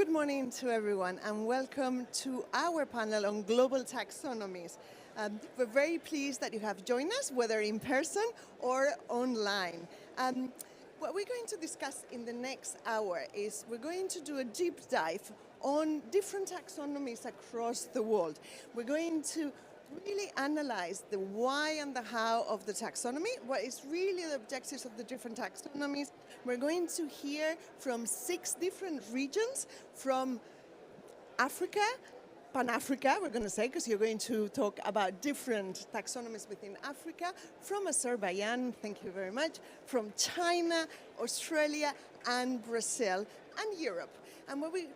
Good morning to everyone and welcome to our panel on global taxonomies. We're very pleased that you have joined us, whether in person or online. What we're going to discuss in the next hour is we're going to do a deep dive on different taxonomies across the world. We're going to really analyze the why and the how of the taxonomy, what is really the objectives of the different taxonomies. We're going to hear from 6 different regions, from Africa, Pan-Africa, we're going to say, because you're going to talk about different taxonomies within Africa, from Azerbaiyán, thank you very much, from China, Australia, and Brazil, and Europe. And what we're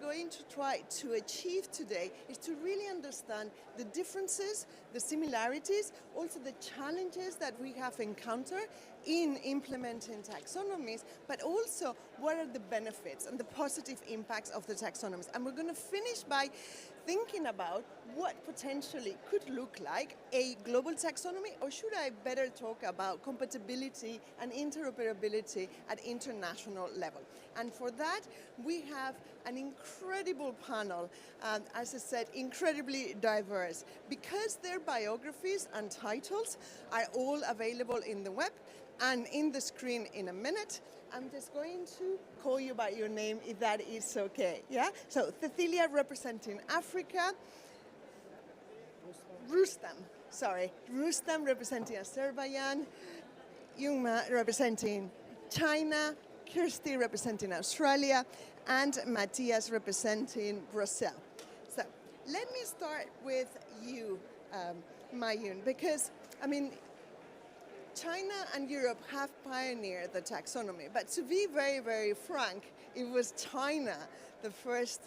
going to try to achieve today is to really understand the differences, the similarities, also the challenges that we have encountered in implementing taxonomies, but also what are the benefits and the positive impacts of the taxonomies. And we're going to finish by thinking about what potentially could look like a global taxonomy, or should I better talk about compatibility and interoperability at international level. And for that, we have an incredible panel, as I said, incredibly diverse, because their biographies and titles are all available in the web and in the screen in a minute. I'm just going to call you by your name, if that is okay, yeah? So Cecilia representing Africa, Rustam representing Azerbaiyán, Yuma representing China, Kirsty representing Australia, and Matthias representing Brazil. So let me start with you, Mayun, because, I mean, China and Europe have pioneered the taxonomy, but to be very, very frank, it was China, the first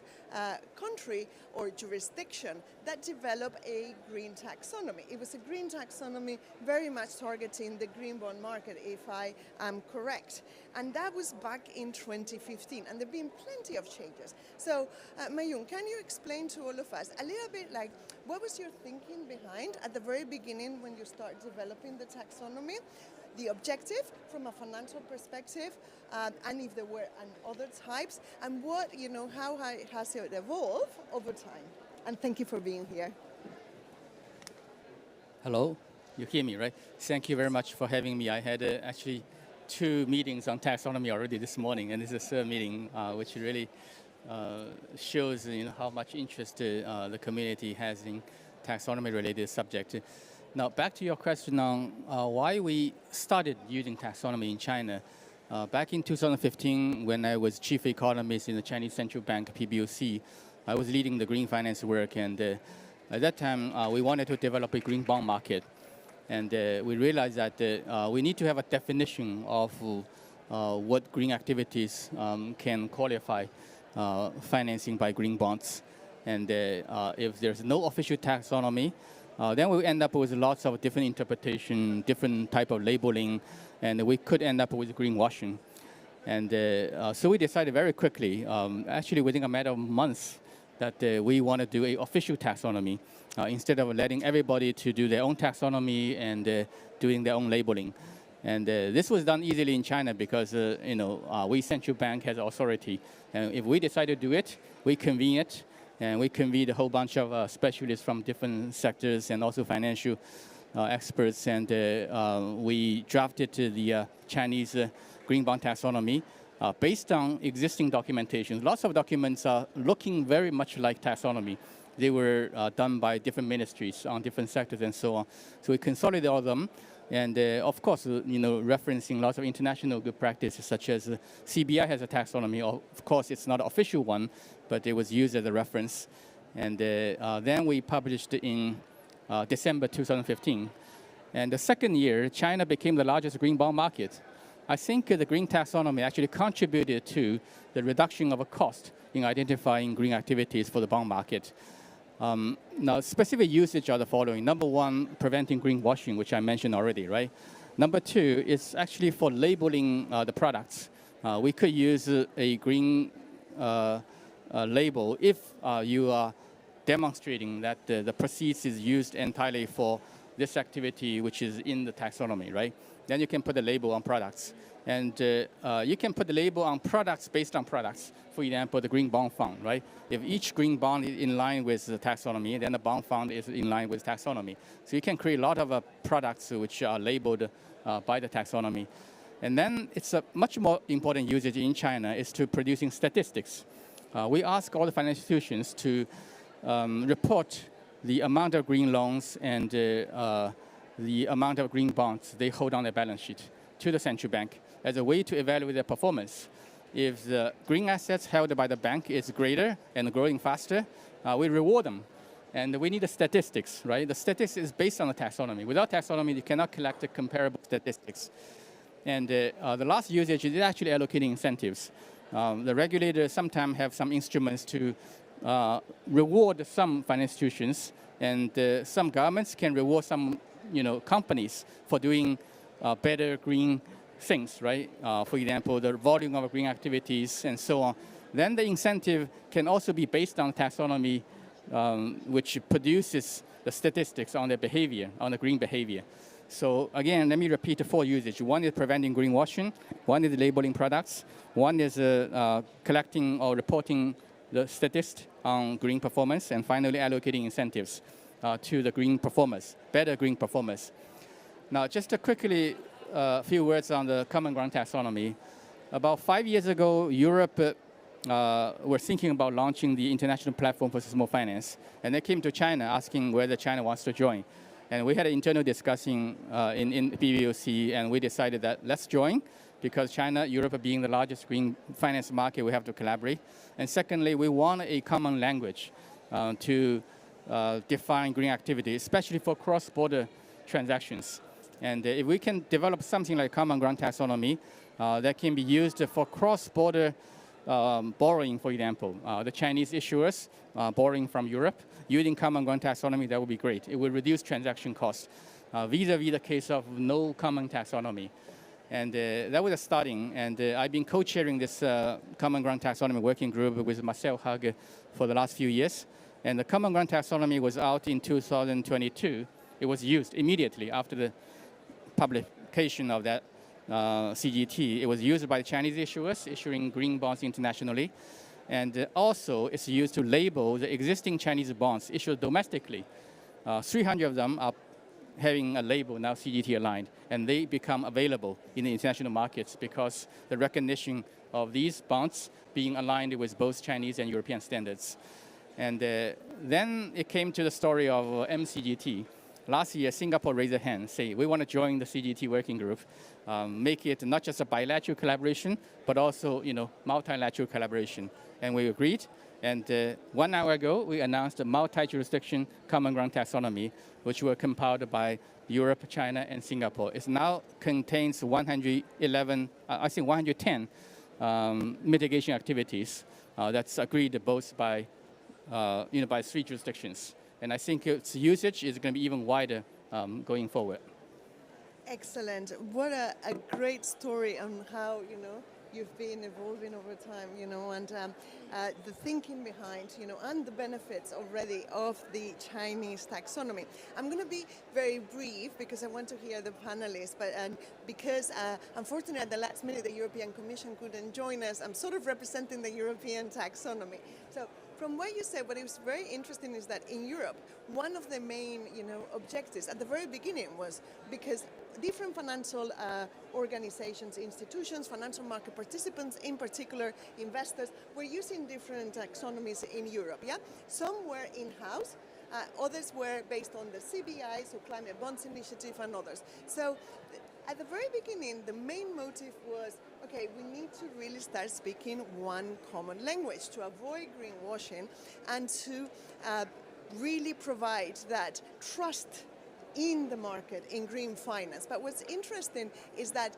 country or jurisdiction that developed a green taxonomy. It was a green taxonomy very much targeting the green bond market, if I am correct. And that was back in 2015, and there have been plenty of changes. So, Mayun, can you explain to all of us a little bit like, what was your thinking behind at the very beginning when you started developing the taxonomy? The objective from a financial perspective, and if there were other types, and what, how has it evolved over time? And thank you for being here. Hello, you hear me, right? Thank you very much for having me. I had actually 2 meetings on taxonomy already this morning, and this is a 3rd meeting, which really shows how much interest the community has in taxonomy-related subjects. Now, back to your question on why we started using taxonomy in China. Back in 2015, when I was chief economist in the Chinese Central Bank, PBOC, I was leading the green finance work, and at that time, we wanted to develop a green bond market. And we realized that we need to have a definition of what green activities can qualify financing by green bonds. And if there's no official taxonomy, then we end up with lots of different interpretation, different type of labeling, and we could end up with greenwashing. And so we decided very quickly, actually within a matter of months, that we want to do an official taxonomy instead of letting everybody to do their own taxonomy and doing their own labeling. And this was done easily in China because, we central bank has authority. And if we decide to do it, we convene it. And we convened a whole bunch of specialists from different sectors and also financial experts. And we drafted the Chinese green bond taxonomy based on existing documentation. Lots of documents are looking very much like taxonomy. They were done by different ministries on different sectors and so on. So we consolidated all of them. And of course, referencing lots of international good practices, such as CBI has a taxonomy. Of course, it's not an official one, but it was used as a reference. And then we published in December 2015. And the second year, China became the largest green bond market. I think the green taxonomy actually contributed to the reduction of a cost in identifying green activities for the bond market. Now, specific usage are the following. Number 1, preventing greenwashing, which I mentioned already, right? Number 2 is actually for labeling the products. We could use a green label if you are demonstrating that the proceeds is used entirely for this activity, which is in the taxonomy, right? Then you can put a label on products. And you can put the label on products based on products. For example, the green bond fund, right? If each green bond is in line with the taxonomy, then the bond fund is in line with taxonomy. So you can create a lot of products which are labeled by the taxonomy. And then it's a much more important usage in China is to producing statistics. We ask all the financial institutions to report the amount of green loans and the amount of green bonds they hold on their balance sheet to the central bank as a way to evaluate their performance. If the green assets held by the bank is greater and growing faster, we reward them. And we need the statistics, right? The statistics is based on the taxonomy. Without taxonomy, you cannot collect the comparable statistics. And the last usage is actually allocating incentives. The regulators sometimes have some instruments to reward some financial institutions, and some governments can reward some companies for doing better green things, right? For example, the volume of green activities and so on. Then the incentive can also be based on taxonomy, which produces the statistics on their behavior, on the green behavior. So again, let me repeat the 4 usage. One is preventing greenwashing. One is labeling products. One is collecting or reporting the statistics on green performance. And finally, allocating incentives to the green performers, better green performers. Now, just to quickly, a few words on the common ground taxonomy. About 5 years ago, Europe were thinking about launching the International Platform for Sustainable Finance. And they came to China asking whether China wants to join. And we had an internal discussion in PBOC, and we decided that let's join, because China, Europe being the largest green finance market, we have to collaborate. And secondly, we want a common language to define green activity, especially for cross-border transactions. And if we can develop something like common ground taxonomy that can be used for cross-border borrowing, for example, the Chinese issuers borrowing from Europe, using common ground taxonomy, that would be great. It will reduce transaction costs, vis-a-vis the case of no common taxonomy. And that was a starting. And I've been co-chairing this common ground taxonomy working group with Marcel Hage for the last few years. And the common ground taxonomy was out in 2022. It was used immediately after the publication of that CGT. It was used by the Chinese issuers issuing green bonds internationally. And also, it's used to label the existing Chinese bonds issued domestically. 300 of them are having a label now CGT aligned, and they become available in the international markets because the recognition of these bonds being aligned with both Chinese and European standards. And then it came to the story of MCGT. Last year, Singapore raised a hand, say, we want to join the CGT working group, make it not just a bilateral collaboration, but also, multilateral collaboration. And we agreed. And 1 hour ago, we announced a multi-jurisdiction common ground taxonomy, which were compiled by Europe, China, and Singapore. It now contains 110 mitigation activities that's agreed both by, by 3 jurisdictions. And I think its usage is going to be even wider going forward. Excellent. What a great story on how, you've been evolving over time, and the thinking behind, and the benefits already of the Chinese taxonomy. I'm going to be very brief because I want to hear the panelists, but because unfortunately at the last minute the European Commission couldn't join us, I'm sort of representing the European taxonomy. So from what you said, what is very interesting is that in Europe, one of the main, objectives at the very beginning was because different financial organizations, institutions, financial market participants, in particular investors, were using different taxonomies in Europe. Yeah, some were in-house. Others were based on the CBI, so Climate Bonds Initiative, and others. So at the very beginning, the main motive was, okay, we need to really start speaking one common language to avoid greenwashing and to really provide that trust in the market in green finance. But what's interesting is that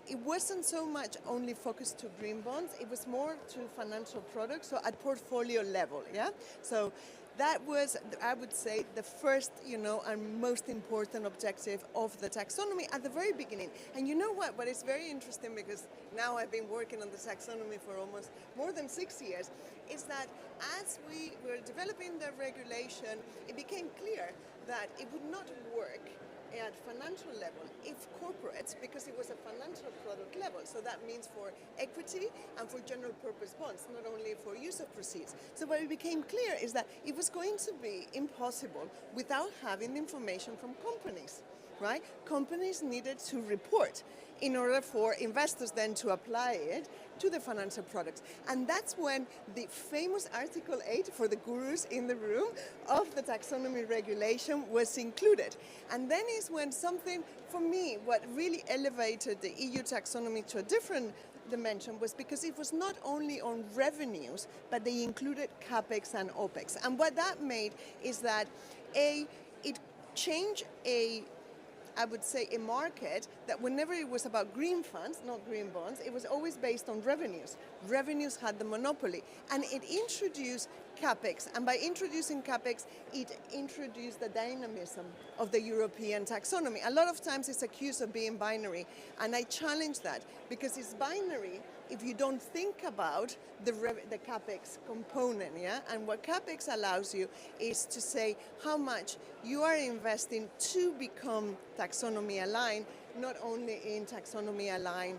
it wasn't so much only focused to green bonds, it was more to financial products, so at portfolio level, yeah? So that was, I would say, the first, and most important objective of the taxonomy at the very beginning. And you know what? But it's very interesting because now I've been working on the taxonomy for almost more than 6 years, is that as we were developing the regulation, it became clear that it would not work at financial level if corporates, because it was a financial product level, so that means for equity and for general purpose bonds, not only for use of proceeds. So what it became clear is that it was going to be impossible without having the information from companies, right? Companies needed to report in order for investors then to apply it to the financial products. And that's when the famous Article 8, for the gurus in the room, of the taxonomy regulation was included. And then is when something, for me, what really elevated the EU taxonomy to a different dimension was because it was not only on revenues, but they included capex and opex. And what that made is that it changed I would say a market that whenever it was about green funds, not green bonds, it was always based on revenues. Revenues had the monopoly. And it introduced capex. And by introducing capex, it introduced the dynamism of the European taxonomy. A lot of times it's accused of being binary. And I challenge that because it's binary if you don't think about the capex component, yeah? And what capex allows you is to say how much you are investing to become taxonomy aligned, not only in taxonomy aligned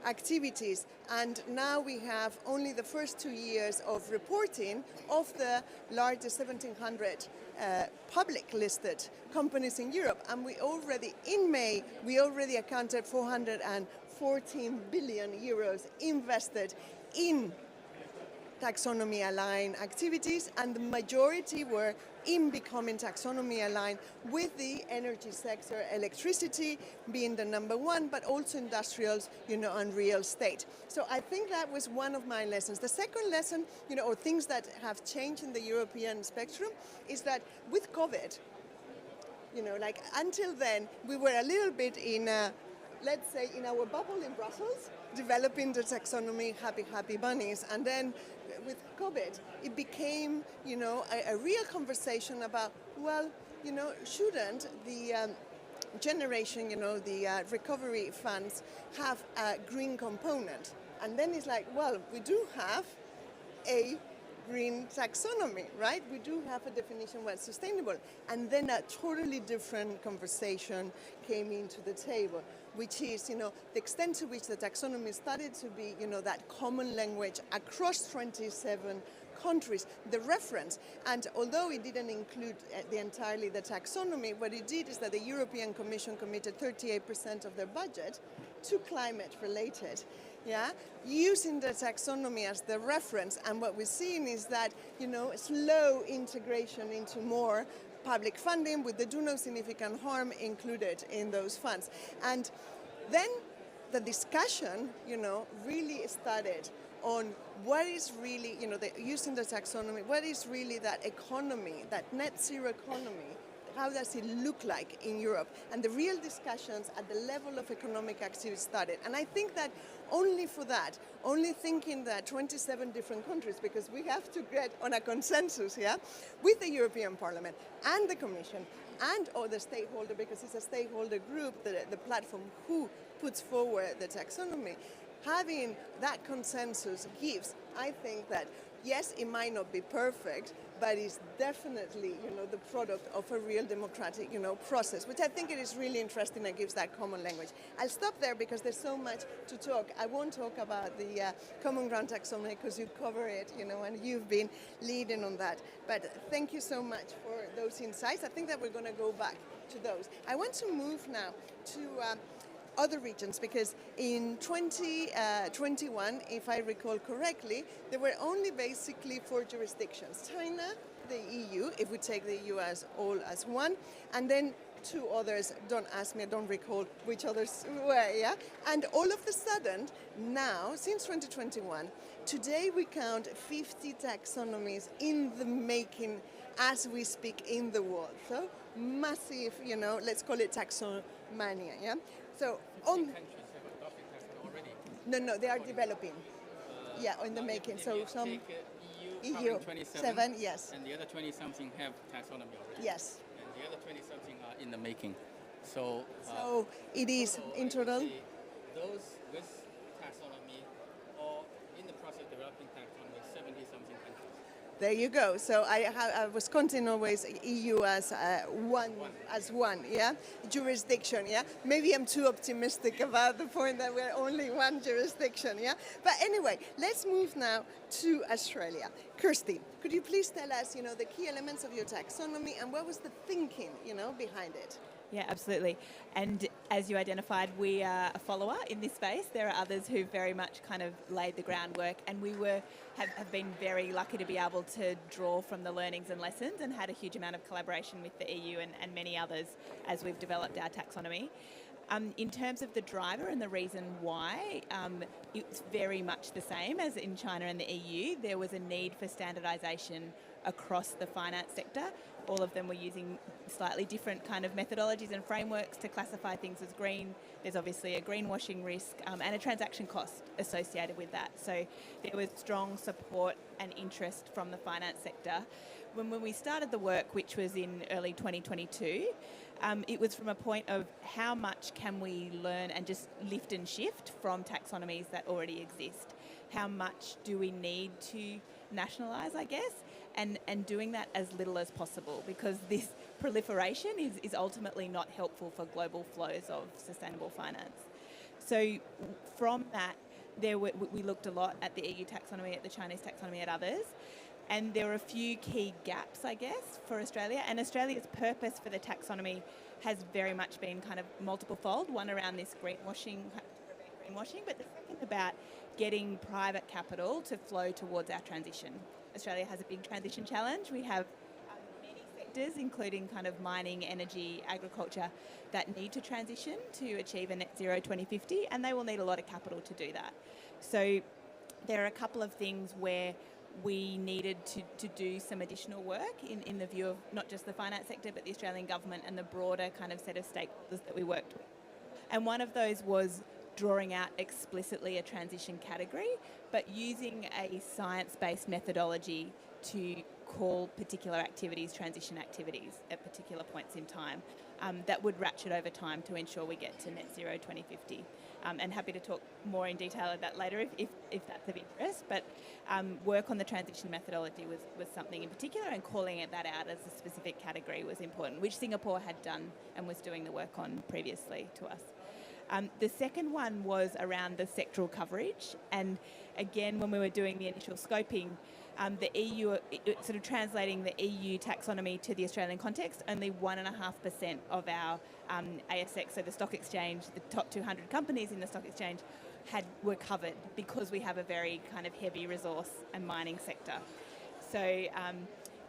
activities. And now we have only the first 2 years of reporting of the largest 1,700 public listed companies in Europe. And we already, in May, we already accounted 414 billion euros invested in taxonomy aligned activities, and the majority were in becoming taxonomy aligned with the energy sector, electricity being the number one, but also industrials, and real estate. So I think that was one of my lessons. The second lesson, or things that have changed in the European spectrum, is that with COVID, like until then, we were a little bit in, let's say, in our bubble in Brussels, developing the taxonomy, happy bunnies, and then with COVID, it became, a real conversation about, well, shouldn't the generation, the recovery funds have a green component? And then it's like, well, we do have a green taxonomy, right? We do have a definition what's sustainable. And then a totally different conversation came into the table, which is, the extent to which the taxonomy started to be, that common language across 27 countries, the reference. And although it didn't include entirely the taxonomy, what it did is that the European Commission committed 38% of their budget to climate related. Yeah, using the taxonomy as the reference, and what we're seeing is that, slow integration into more public funding with the do no significant harm included in those funds. And then the discussion, really started on what is really, using the taxonomy, what is really that economy, that net zero economy, how does it look like in Europe? And the real discussions at the level of economic activity started. And I think that only for that, only thinking that 27 different countries, because we have to get on a consensus, yeah, with the European Parliament and the Commission and all the stakeholder, because it's a stakeholder group, the platform who puts forward the taxonomy, having that consensus gives, I think that, yes, it might not be perfect, but it's definitely, the product of a real democratic, process, which I think it is really interesting and gives that common language. I'll stop there because there's so much to talk. I won't talk about the common ground taxonomy because you cover it, and you've been leading on that. But thank you so much for those insights. I think that we're going to go back to those. I want to move now to other regions, because in 2021, if I recall correctly, there were only basically 4 jurisdictions: China, the EU, if we take the EU as all as one, and then 2 others. Don't ask me, I don't recall which others were, yeah? And all of a sudden, now, since 2021, today we count 50 taxonomies in the making as we speak in the world. So massive, let's call it taxomania, yeah? So on countries have adopted taxonomy already. No, they are developing. Yeah, in the making. So some take, EU, EU 27, yes. And the other 20-something have taxonomy already. Yes. And the other 20-something are in the making. So it is in total. Those with taxonomy or in the process of developing taxonomy, 70-something countries. There you go. So I was counting always EU as one, yeah, jurisdiction, yeah. Maybe I'm too optimistic about the point that we're only one jurisdiction, yeah. But anyway, let's move now to Australia. Kirsty, could you please tell us, the key elements of your taxonomy and what was the thinking, behind it? Yeah, absolutely. And as you identified, we are a follower in this space. There are others who very much kind of laid the groundwork, and we have been very lucky to be able to draw from the learnings and lessons and had a huge amount of collaboration with the EU and many others as we've developed our taxonomy. In terms of the driver and the reason why, it's very much the same as in China and the EU. There was a need for standardisation across the finance sector. All of them were using slightly different kind of methodologies and frameworks to classify things as green. There's obviously a greenwashing risk and a transaction cost associated with that. So there was strong support and interest from the finance sector. When we started the work, which was in early 2022, it was from a point of how much can we learn and just lift and shift from taxonomies that already exist? How much do we need to nationalise, I guess? And doing that as little as possible, because this proliferation is ultimately not helpful for global flows of sustainable finance. So from that, we looked a lot at the EU taxonomy, at the Chinese taxonomy, at others, and there were a few key gaps, I guess, for Australia. And Australia's purpose for the taxonomy has very much been kind of multiple-fold, one around this greenwashing, but the second about getting private capital to flow towards our transition. Australia has a big transition challenge. We have many sectors, including kind of mining, energy, agriculture, that need to transition to achieve a net zero 2050, and they will need a lot of capital to do that. So there are a couple of things where we needed to do some additional work in the view of not just the finance sector, but the Australian government and the broader kind of set of stakeholders that we worked with. And one of those was drawing out explicitly a transition category, but using a science-based methodology to call particular activities transition activities at particular points in time that would ratchet over time to ensure we get to net zero 2050. And happy to talk more in detail about that later if that's of interest, but work on the transition methodology was something in particular, and calling that out as a specific category was important, which Singapore had done and was doing the work on previously to us. The second one was around the sectoral coverage, and again, when we were doing the initial scoping, the EU, sort of translating the EU taxonomy to the Australian context, only 1.5% of our ASX, so the stock exchange, the top 200 companies in the stock exchange, were covered, because we have a very kind of heavy resource and mining sector. So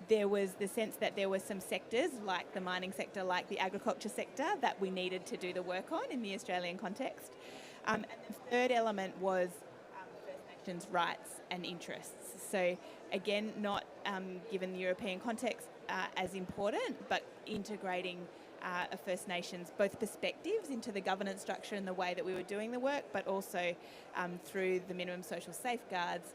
there was the sense that there were some sectors, like the mining sector, like the agriculture sector, that we needed to do the work on in the Australian context. And the third element was First Nations rights and interests. So again, not given the European context as important, but integrating a First Nations, both perspectives into the governance structure and the way that we were doing the work, but also through the minimum social safeguards,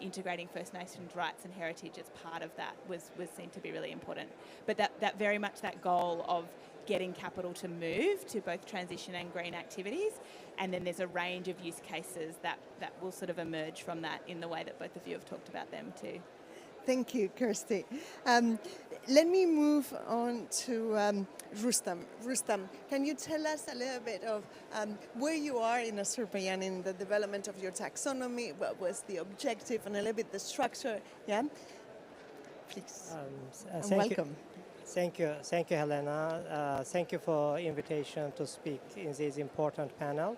integrating First Nations rights and heritage as part of that was seen to be really important. But that very much that goal of getting capital to move to both transition and green activities, and then there's a range of use cases that will sort of emerge from that in the way that both of you have talked about them too. Thank you, Kirsty. Let me move on to Rustam. Rustam, can you tell us a little bit of where you are in Azerbaijan in the development of your taxonomy? What was the objective and a little bit the structure? Yeah, please. And welcome. Thank you, Helena. Thank you for invitation to speak in this important panel.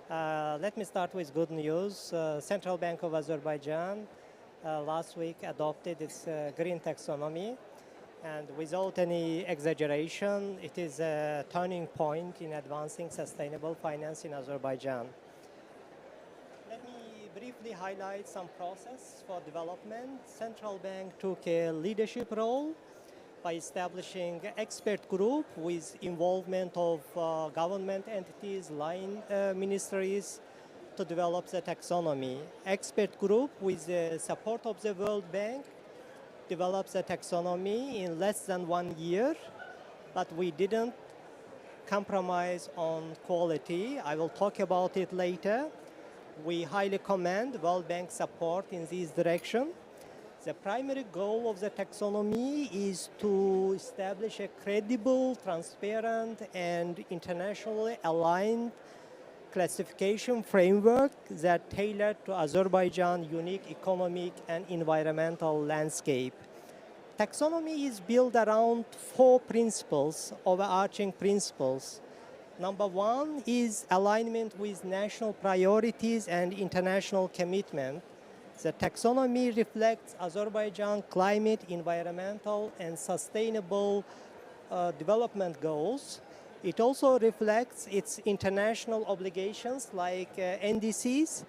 Let me start with good news. Central Bank of Azerbaijan last week adopted its green taxonomy, and without any exaggeration, it is a turning point in advancing sustainable finance in Azerbaijan. Let me briefly highlight some process for development. Central Bank took a leadership role by establishing an expert group with involvement of government entities, line ministries, to develop the taxonomy. Expert group with the support of the World Bank developed the taxonomy in less than 1 year, but we didn't compromise on quality. I will talk about it later. We highly commend World Bank support in this direction. The primary goal of the taxonomy is to establish a credible, transparent, and internationally aligned classification framework that tailored to Azerbaijan's unique economic and environmental landscape. Taxonomy is built around 4 principles, overarching principles. Number 1 is alignment with national priorities and international commitment. The taxonomy reflects Azerbaijan's climate, environmental, and sustainable development goals. It also reflects its international obligations like NDCs,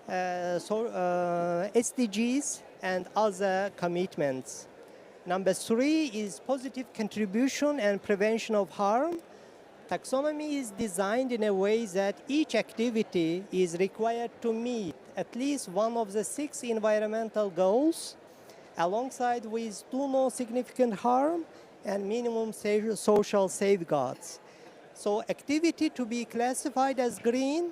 SDGs, and other commitments. Number 3 is positive contribution and prevention of harm. Taxonomy is designed in a way that each activity is required to meet at least one of the 6 environmental goals, alongside with do no significant harm and minimum social safeguards. So activity to be classified as green,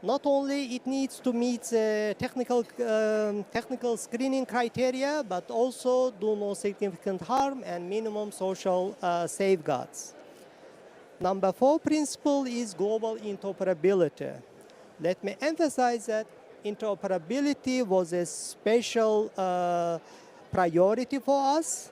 not only it needs to meet the technical screening criteria, but also do no significant harm and minimum social safeguards. Number 4 principle is global interoperability. Let me emphasize that interoperability was a special priority for us,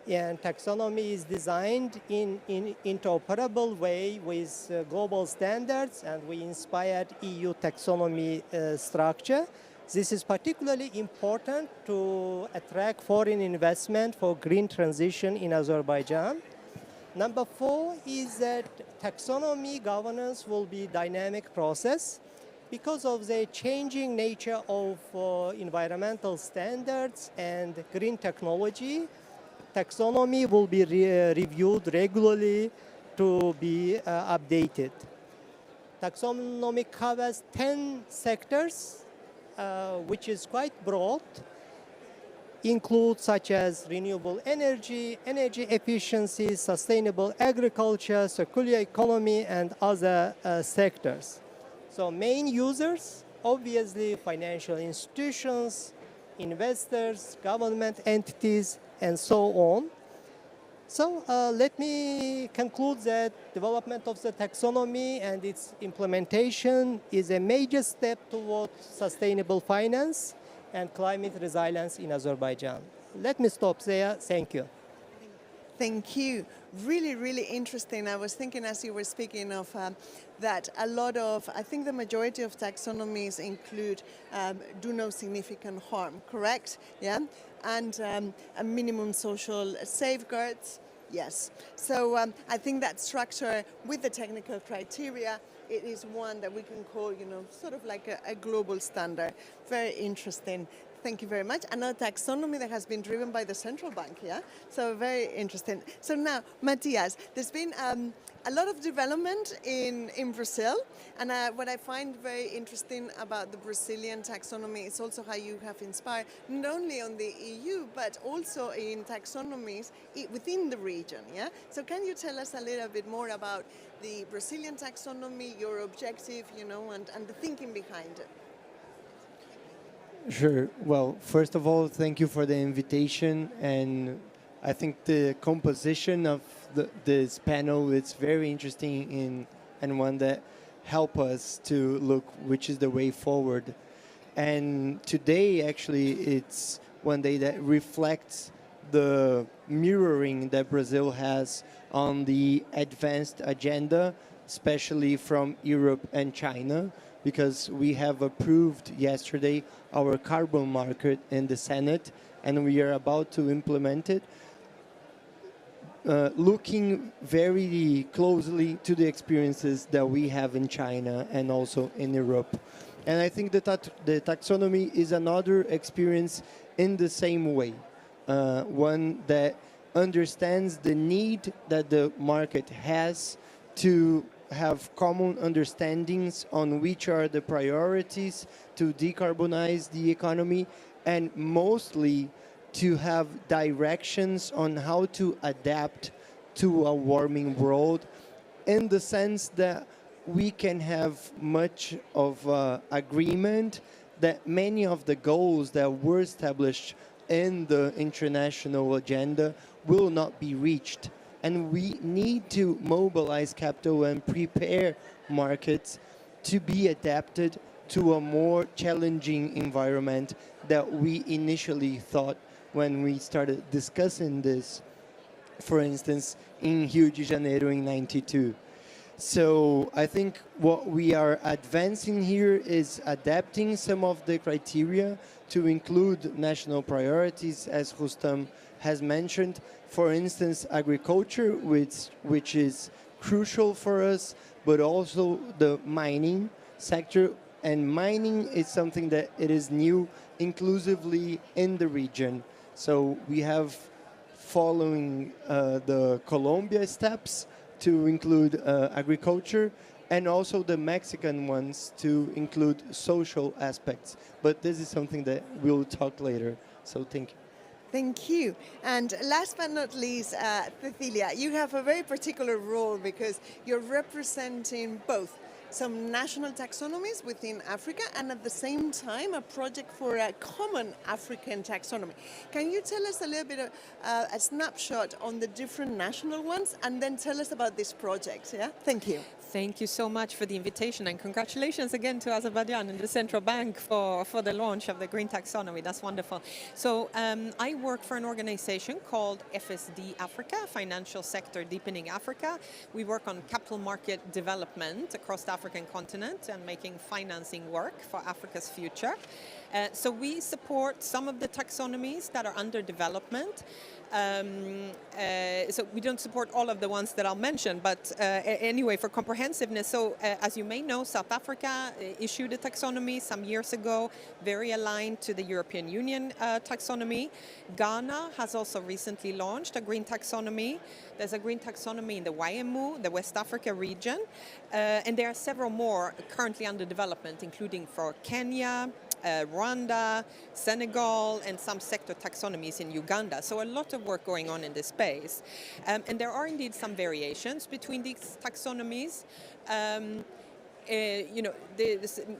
and taxonomy is designed in interoperable way with global standards, and we inspired EU taxonomy structure. This is particularly important to attract foreign investment for green transition in Azerbaijan. Number 4 is that taxonomy governance will be a dynamic process because of the changing nature of environmental standards and green technology. Taxonomy will be reviewed regularly to be updated. Taxonomy covers 10 sectors, which is quite broad, include such as renewable energy, energy efficiency, sustainable agriculture, circular economy, and other sectors. So main users, obviously financial institutions, investors, government entities, and so on. So let me conclude that development of the taxonomy and its implementation is a major step toward sustainable finance and climate resilience in Azerbaijan. Let me stop there. Thank you. Thank you. Really, really interesting. I was thinking as you were speaking of that a lot of, I think the majority of taxonomies include do no significant harm, correct? Yeah? And a minimum social safeguards, yes. So I think that structure with the technical criteria, it is one that we can call, sort of like a global standard. Very interesting. Thank you very much. And a taxonomy that has been driven by the central bank, yeah? So very interesting. So now, Matthias, there's been a lot of development in Brazil. And what I find very interesting about the Brazilian taxonomy is also how you have inspired not only on the EU, but also in taxonomies within the region, yeah? So can you tell us a little bit more about the Brazilian taxonomy, your objective, and the thinking behind it? Sure. Well, first of all, thank you for the invitation. And I think the composition of this panel is very interesting and one that help us to look which is the way forward. And today, actually, it's one day that reflects the mirroring that Brazil has on the advanced agenda, especially from Europe and China, because we have approved yesterday our carbon market in the Senate, and we are about to implement it, looking very closely to the experiences that we have in China and also in Europe. And I think that the taxonomy is another experience in the same way, one that understands the need that the market has to have common understandings on which are the priorities to decarbonize the economy, and mostly to have directions on how to adapt to a warming world, in the sense that we can have much of agreement that many of the goals that were established in the international agenda will not be reached. And we need to mobilize capital and prepare markets to be adapted to a more challenging environment that we initially thought when we started discussing this, for instance, in Rio de Janeiro in '92. So I think what we are advancing here is adapting some of the criteria to include national priorities, as Rustam has mentioned. For instance, agriculture, which is crucial for us, but also the mining sector. And mining is something that it is new inclusively in the region. So we have following the Colombia steps to include agriculture, and also the Mexican ones to include social aspects. But this is something that we'll talk later. So thank you. Thank you. And last but not least, Cecilia, you have a very particular role because you're representing both some national taxonomies within Africa and at the same time a project for a common African taxonomy. Can you tell us a little bit of a snapshot on the different national ones and then tell us about this project? Yeah, thank you. Thank you so much for the invitation, and congratulations again to Azerbaijan and the Central Bank for the launch of the Green Taxonomy. That's wonderful. So I work for an organization called FSD Africa, Financial Sector Deepening Africa. We work on capital market development across the African continent and making financing work for Africa's future. So we support some of the taxonomies that are under development. So we don't support all of the ones that I'll mention, but anyway, for comprehensiveness, so as you may know, South Africa issued a taxonomy some years ago, very aligned to the European Union taxonomy. Ghana has also recently launched a green taxonomy. There's a green taxonomy in the YMU, the West Africa region, and there are several more currently under development, including for Kenya, Rwanda, Senegal, and some sector taxonomies in Uganda. So a lot of work going on in this space. And there are indeed some variations between these taxonomies.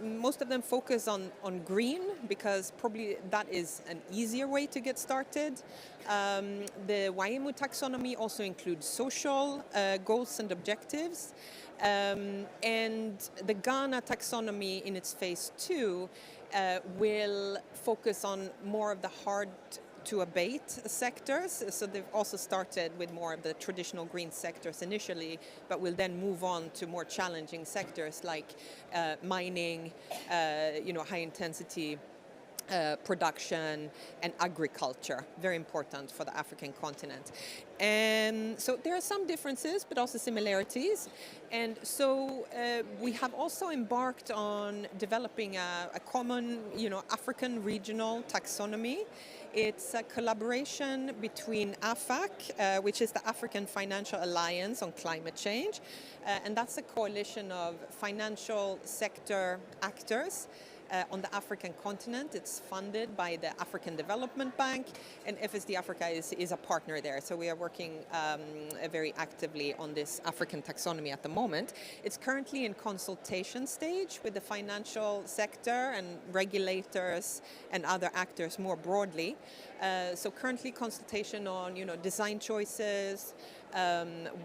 Most of them focus on green because probably that is an easier way to get started. The YMU taxonomy also includes social goals and objectives. And the Ghana taxonomy in its phase 2 will focus on more of the hard to abate sectors. So they've also started with more of the traditional green sectors initially, but will then move on to more challenging sectors like mining, high intensity production and agriculture, very important for the African continent. And so there are some differences, but also similarities. And so we have also embarked on developing a common, African regional taxonomy. It's a collaboration between AFAC, which is the African Financial Alliance on Climate Change, and that's a coalition of financial sector actors on the African continent. It's funded by the African Development Bank, and FSD Africa is a partner there. So we are working very actively on this African taxonomy at the moment. It's currently in consultation stage with the financial sector and regulators and other actors more broadly. So currently consultation on design choices,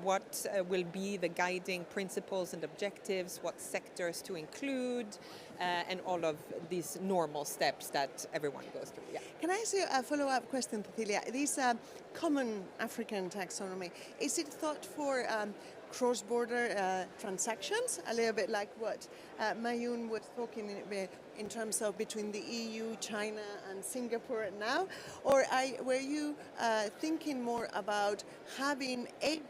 what will be the guiding principles and objectives, what sectors to include, and all of these normal steps that everyone goes through. Yeah. Can I ask you a follow-up question, Cecilia? This common African taxonomy, is it thought for cross-border transactions, a little bit like what Mayun was talking in terms of between the EU, China, and Singapore now? Or were you thinking more about having a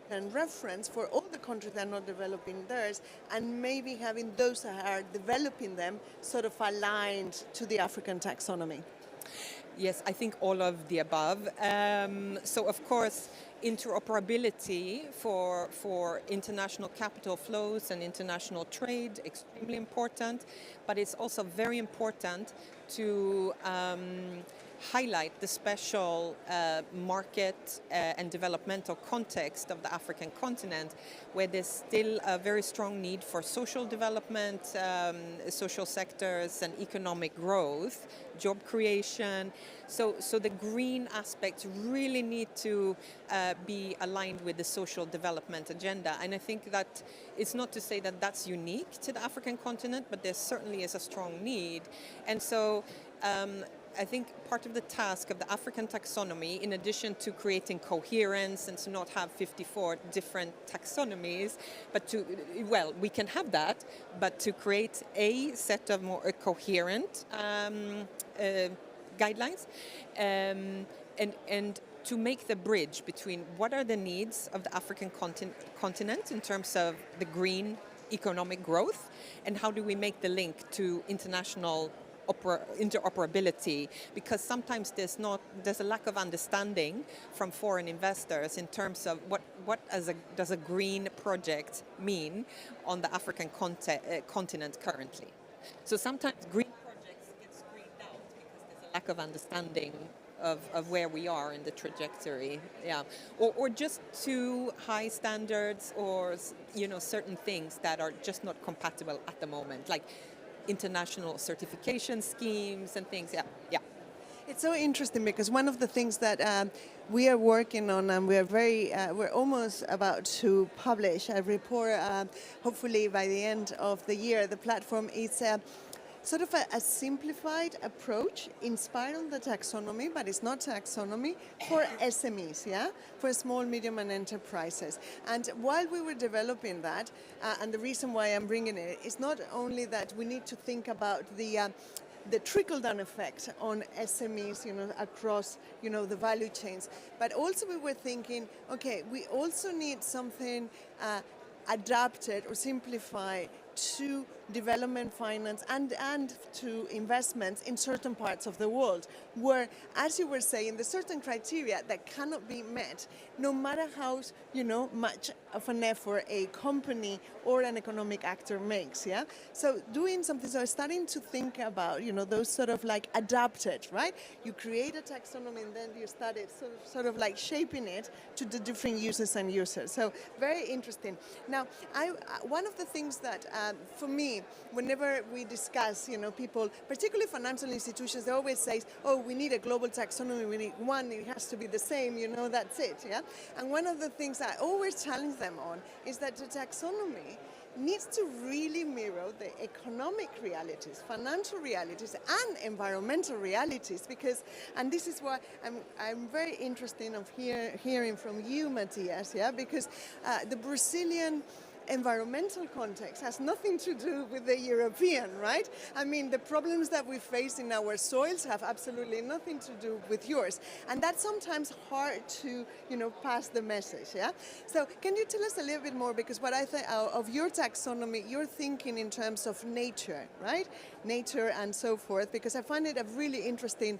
African reference for all the countries that are not developing theirs, and maybe having those that are developing them sort of aligned to the African taxonomy? Yes, I think all of the above. So of course, interoperability for international capital flows and international trade, extremely important, but it's also very important to highlight the special market and developmental context of the African continent, where there's still a very strong need for social development, social sectors and economic growth, job creation. So the green aspects really need to be aligned with the social development agenda. And I think that it's not to say that that's unique to the African continent, but there certainly is a strong need. And so I think part of the task of the African taxonomy, in addition to creating coherence and to not have 54 different taxonomies, but to, well, we can have that, but to create a set of more coherent guidelines and to make the bridge between what are the needs of the African continent in terms of the green economic growth, and how do we make the link to international interoperability, because sometimes there's a lack of understanding from foreign investors in terms of what does a green project mean on the African continent currently. So sometimes green projects get screened out because there's a lack of understanding of where we are in the trajectory, yeah, or just too high standards, or certain things that are just not compatible at the moment, like international certification schemes and things. Yeah. It's so interesting because one of the things that we are working on, and we're almost about to publish a report, hopefully by the end of the year. The platform is sort of a simplified approach inspired on the taxonomy, but it's not taxonomy, for SMEs, yeah, for small, medium, and enterprises. And while we were developing that, and the reason why I'm bringing it is not only that we need to think about the trickle-down effect on SMEs, across, the value chains, but also we were thinking, okay, we also need something adapted or simplified to development finance and to investments in certain parts of the world, where, as you were saying, there's certain criteria that cannot be met, no matter how much of an effort a company or an economic actor makes. Yeah. So doing something, so starting to think about those sort of like adapted, right? You create a taxonomy and then you start it sort of like shaping it to the different users and users. So very interesting. Now, one of the things that for me, whenever we discuss, people, particularly financial institutions, they always say, oh, we need a global taxonomy, we need one, it has to be the same, that's it, yeah? And one of the things I always challenge them on is that the taxonomy needs to really mirror the economic realities, financial realities, and environmental realities, because, and this is why I'm very interested of hearing from you, Matthias, yeah, because the Brazilian environmental context has nothing to do with the European, right? I mean, the problems that we face in our soils have absolutely nothing to do with yours. And that's sometimes hard to, pass the message, yeah? So can you tell us a little bit more, because what I think of your taxonomy, you're thinking in terms of nature, right? Nature and so forth, because I find it a really interesting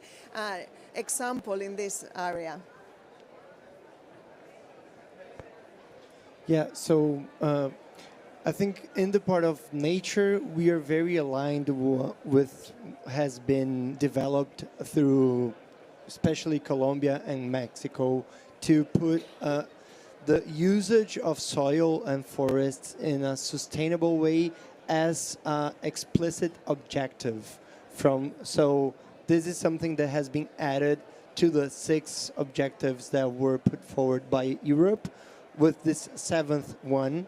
example in this area. Yeah, so I think in the part of nature, we are very aligned with has been developed through especially Colombia and Mexico to put the usage of soil and forests in a sustainable way as an explicit objective. So this is something that has been added to the 6 objectives that were put forward by Europe, with this 7th one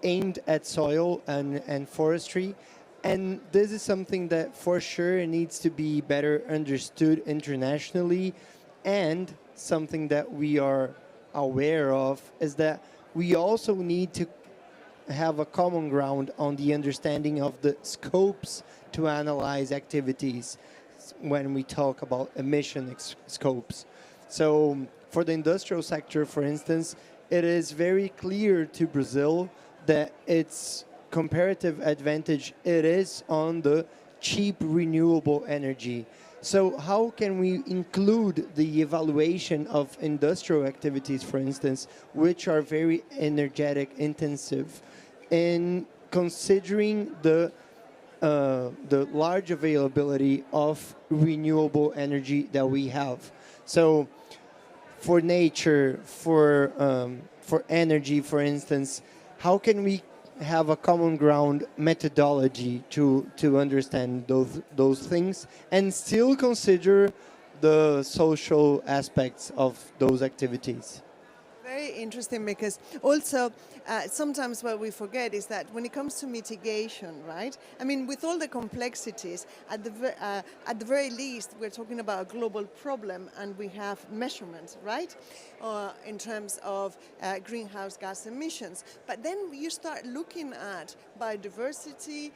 aimed at soil and forestry. And this is something that for sure needs to be better understood internationally, and something that we are aware of is that we also need to have a common ground on the understanding of the scopes to analyze activities when we talk about emission scopes. So for the industrial sector, for instance, it is very clear to Brazil that its comparative advantage it is on the cheap renewable energy. So how can we include the evaluation of industrial activities, for instance, which are very energetic intensive, in considering the the large availability of renewable energy that we have. So for nature, for energy, for instance, how can we have a common ground methodology to understand those things and still consider the social aspects of those activities? Very interesting, because also sometimes what we forget is that when it comes to mitigation, right? I mean, with all the complexities, at the very least, we're talking about a global problem, and we have measurements, right? In terms of greenhouse gas emissions. But then you start looking at biodiversity,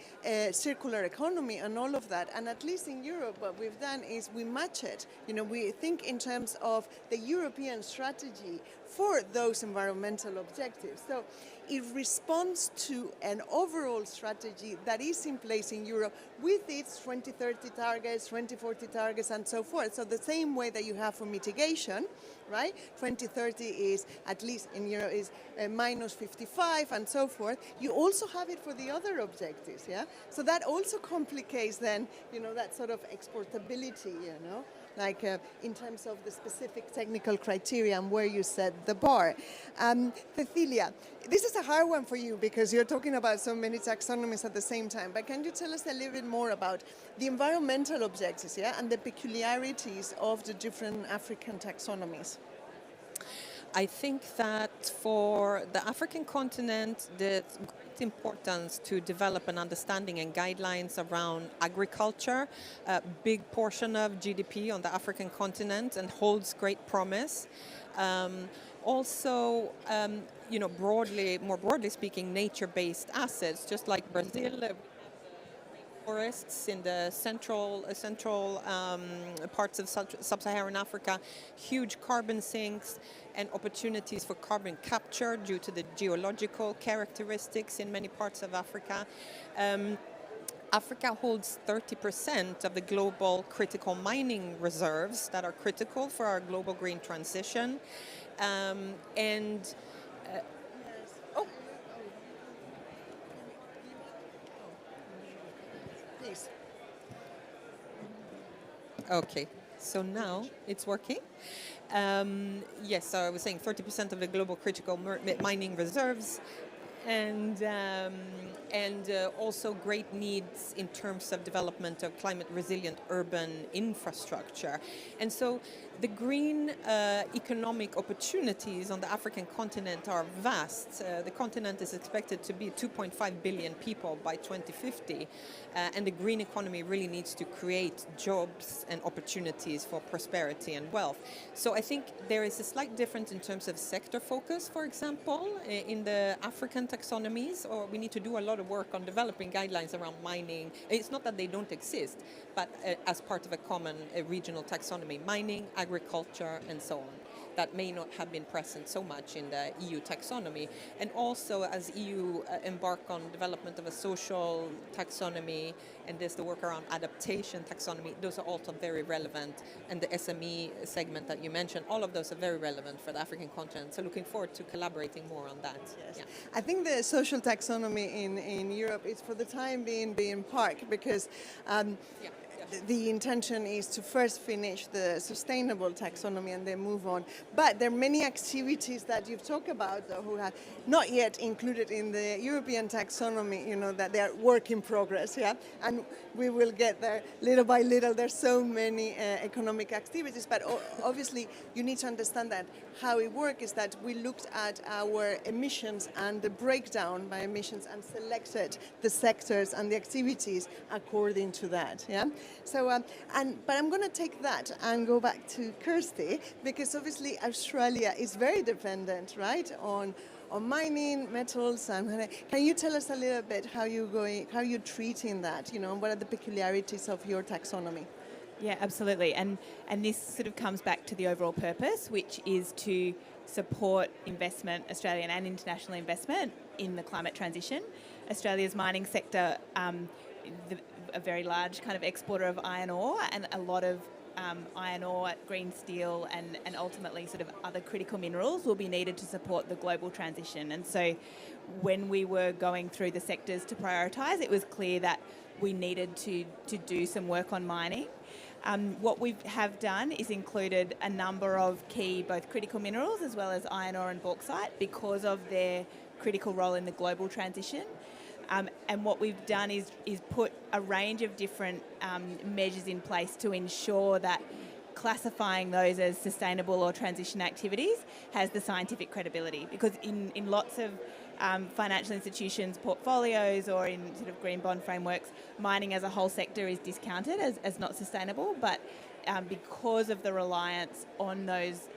circular economy, and all of that. And at least in Europe, what we've done is we match it. You know, we think in terms of the European strategy for those environmental objectives. So it responds to an overall strategy that is in place in Europe with its 2030 targets, 2040 targets, and so forth. So the same way that you have for mitigation, right? 2030 is, at least in Europe, is minus 55 and so forth. You also have it for the other objectives, yeah? So that also complicates then, you know, that sort of exportability, you know? Like in terms of the specific technical criteria and where you set the bar. Cecilia, this is a hard one for you because you're talking about so many taxonomies at the same time, but can you tell us a little bit more about the environmental objectives, yeah, and the peculiarities of the different African taxonomies? I think that for the African continent, the great importance to develop an understanding and guidelines around agriculture, a big portion of GDP on the African continent, and holds great promise. Also, you know, more broadly speaking, nature-based assets, just like Brazil. Forests in the central parts of sub-Saharan Africa, huge carbon sinks and opportunities for carbon capture due to the geological characteristics in many parts of Africa. Africa holds 30% of the global critical mining reserves that are critical for our global green transition. Please. Okay, so now it's working. Yes, so I was saying 30% of the global critical mining reserves, and also great needs in terms of development of climate resilient urban infrastructure. And so the green economic opportunities on the African continent are vast. The continent is expected to be 2.5 billion people by 2050, and the green economy really needs to create jobs and opportunities for prosperity and wealth. So I think there is a slight difference in terms of sector focus, for example, in the African taxonomies, or we need to do a lot of work on developing guidelines around mining. It's not that they don't exist, but as part of a common regional taxonomy, mining, agriculture, and so on, that may not have been present so much in the EU taxonomy. And also, as EU embark on development of a social taxonomy, and there's the work around adaptation taxonomy, those are also very relevant. And the SME segment that you mentioned, all of those are very relevant for the African continent. So looking forward to collaborating more on that. Yes. Yeah. I think the social taxonomy in Europe is for the time being parked, because the intention is to first finish the sustainable taxonomy and then move on. But there are many activities that you've talked about who have not yet included in the European taxonomy, you know, that they are work in progress, yeah? And we will get there little by little. There's so many economic activities, but obviously you need to understand that how it works is that we looked at our emissions and the breakdown by emissions and selected the sectors and the activities according to that, yeah? So, but I'm going to take that and go back to Kirsty, because obviously Australia is very dependent, right, on mining, metals. And can you tell us a little bit how you're treating that, you know, and what are the peculiarities of your taxonomy? Yeah, absolutely. And this sort of comes back to the overall purpose, which is to support investment, Australian and international investment, in the climate transition. Australia's mining sector, a very large kind of exporter of iron ore, and a lot of iron ore, green steel, and ultimately sort of other critical minerals will be needed to support the global transition. And so when we were going through the sectors to prioritise, it was clear that we needed to do some work on mining. What we have done is included a number of key, both critical minerals as well as iron ore and bauxite, because of their critical role in the global transition. And what we've done is put a range of different measures in place to ensure that classifying those as sustainable or transition activities has the scientific credibility. Because in lots of financial institutions' portfolios or in sort of green bond frameworks, mining as a whole sector is discounted as not sustainable, but because of the reliance on those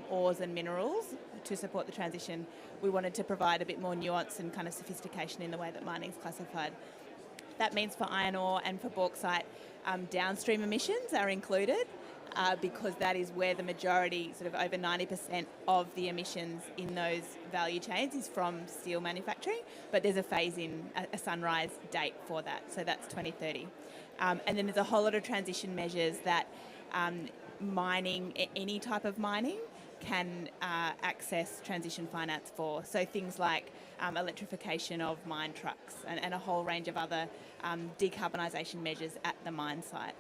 ores and minerals to support the transition, we wanted to provide a bit more nuance and kind of sophistication in the way that mining is classified. That means for iron ore and for bauxite, downstream emissions are included, because that is where the majority, sort of over 90% of the emissions in those value chains is from steel manufacturing, but there's a phase-in, a sunrise date for that, so that's 2030. And then there's a whole lot of transition measures that mining, any type of mining, can access transition finance for. So things like electrification of mine trucks and a whole range of other decarbonisation measures at the mine site.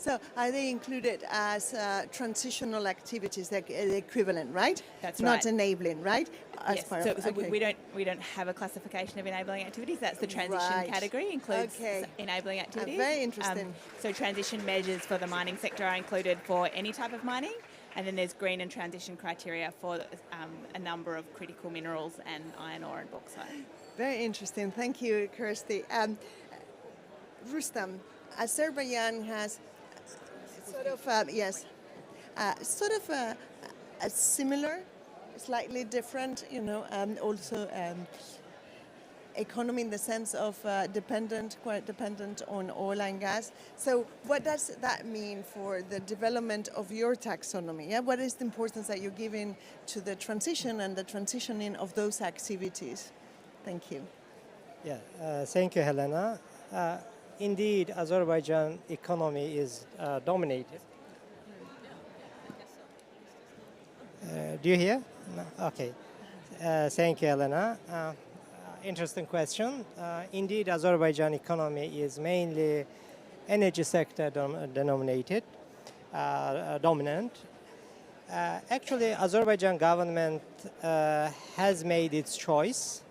So are they included as transitional activities, like the equivalent, right? That's Not right. enabling, right? As Yes, part so, of, so okay. we don't have a classification of enabling activities. That's the transition Right. category, includes Okay. enabling activities. Very interesting. So transition measures for the mining sector are included for any type of mining, and then there's green and transition criteria for a number of critical minerals and iron ore and bauxite. Very interesting. Thank you, Kirsty. Rustam, Azerbaijan has sort of, a similar, slightly different, also economy in the sense of quite dependent on oil and gas. So what does that mean for the development of your taxonomy? Yeah? What is the importance that you're giving to the transition and the transitioning of those activities? Thank you. Yeah, thank you, Helena. Indeed, Azerbaijan economy is dominated. Do you hear? No? Okay. Thank you, Helena. Interesting question. Indeed, Azerbaijan economy is mainly energy sector dominant. Actually, Azerbaijan government has made its choice.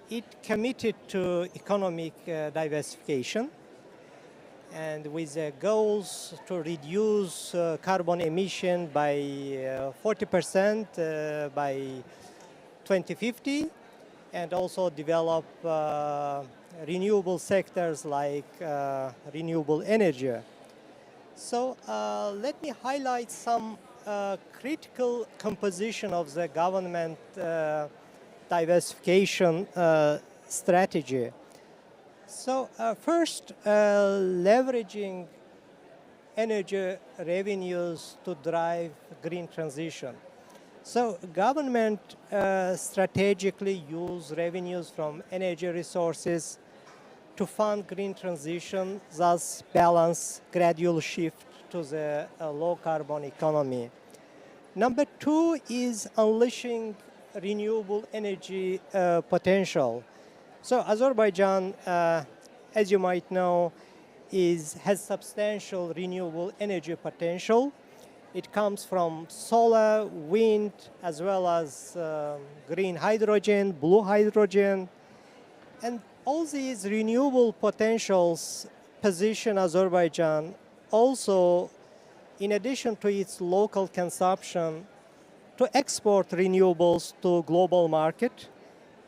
It committed to economic diversification, and with goals to reduce carbon emission by 40% by 2050, and also develop renewable sectors like renewable energy. So let me highlight some critical composition of the government diversification strategy. So first, leveraging energy revenues to drive green transition. So government strategically use revenues from energy resources to fund green transition, thus balance gradual shift to the low carbon economy. Number two is unleashing renewable energy potential. So Azerbaijan, as you might know, has substantial renewable energy potential. It comes from solar, wind, as well as green hydrogen, blue hydrogen. And all these renewable potentials position Azerbaijan also, in addition to its local consumption, to export renewables to global market.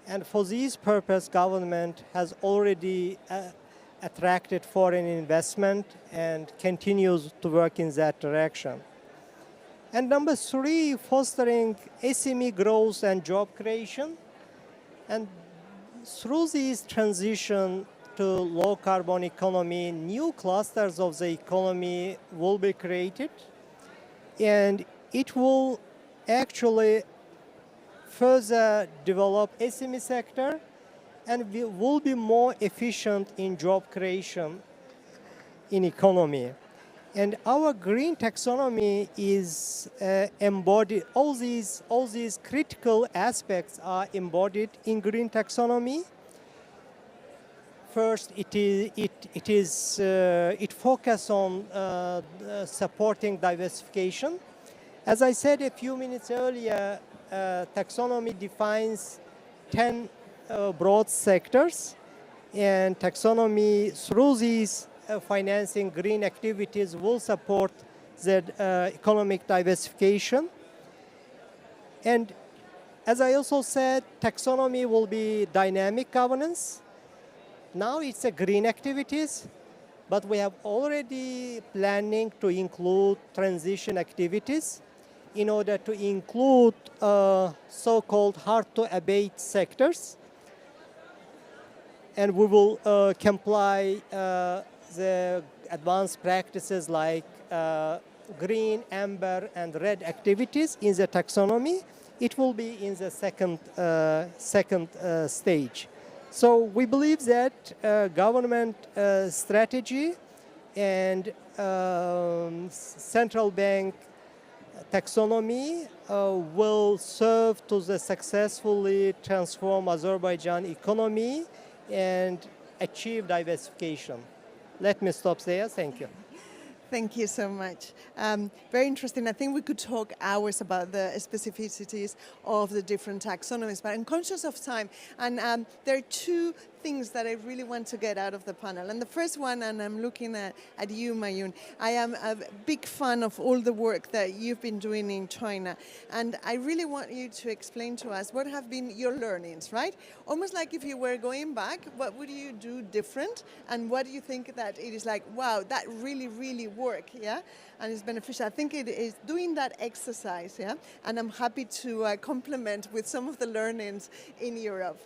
And for this purpose, government has already attracted foreign investment and continues to work in that direction. And number three, fostering SME growth and job creation. And through this transition to low carbon economy, new clusters of the economy will be created, and it will actually further develop SME sector, and we will be more efficient in job creation in economy. And our green taxonomy is embodied, all these critical aspects are embodied in green taxonomy. first, it focuses on supporting diversification. As I said a few minutes earlier, taxonomy defines 10 broad sectors, and taxonomy through these financing green activities will support the economic diversification. And as I also said, taxonomy will be dynamic governance. Now it's a green activities, but we have already planning to include transition activities in order to include so-called hard-to-abate sectors. And we will comply the advanced practices like green, amber, and red activities in the taxonomy. It will be in the second stage. So we believe that government strategy and central bank taxonomy will serve to successfully transform Azerbaijan economy and achieve diversification. Let me stop there. Thank you. Thank you so much. Very interesting. I think we could talk hours about the specificities of the different taxonomies, but I'm conscious of time. And there are two things that I really want to get out of the panel. And the first one, and I'm looking at you, Mayun, I am a big fan of all the work that you've been doing in China. And I really want you to explain to us what have been your learnings, right? Almost like if you were going back, what would you do different? And what do you think that it is like, wow, that really, really worked, yeah? And it's beneficial. I think it is doing that exercise, yeah? And I'm happy to complement with some of the learnings in Europe.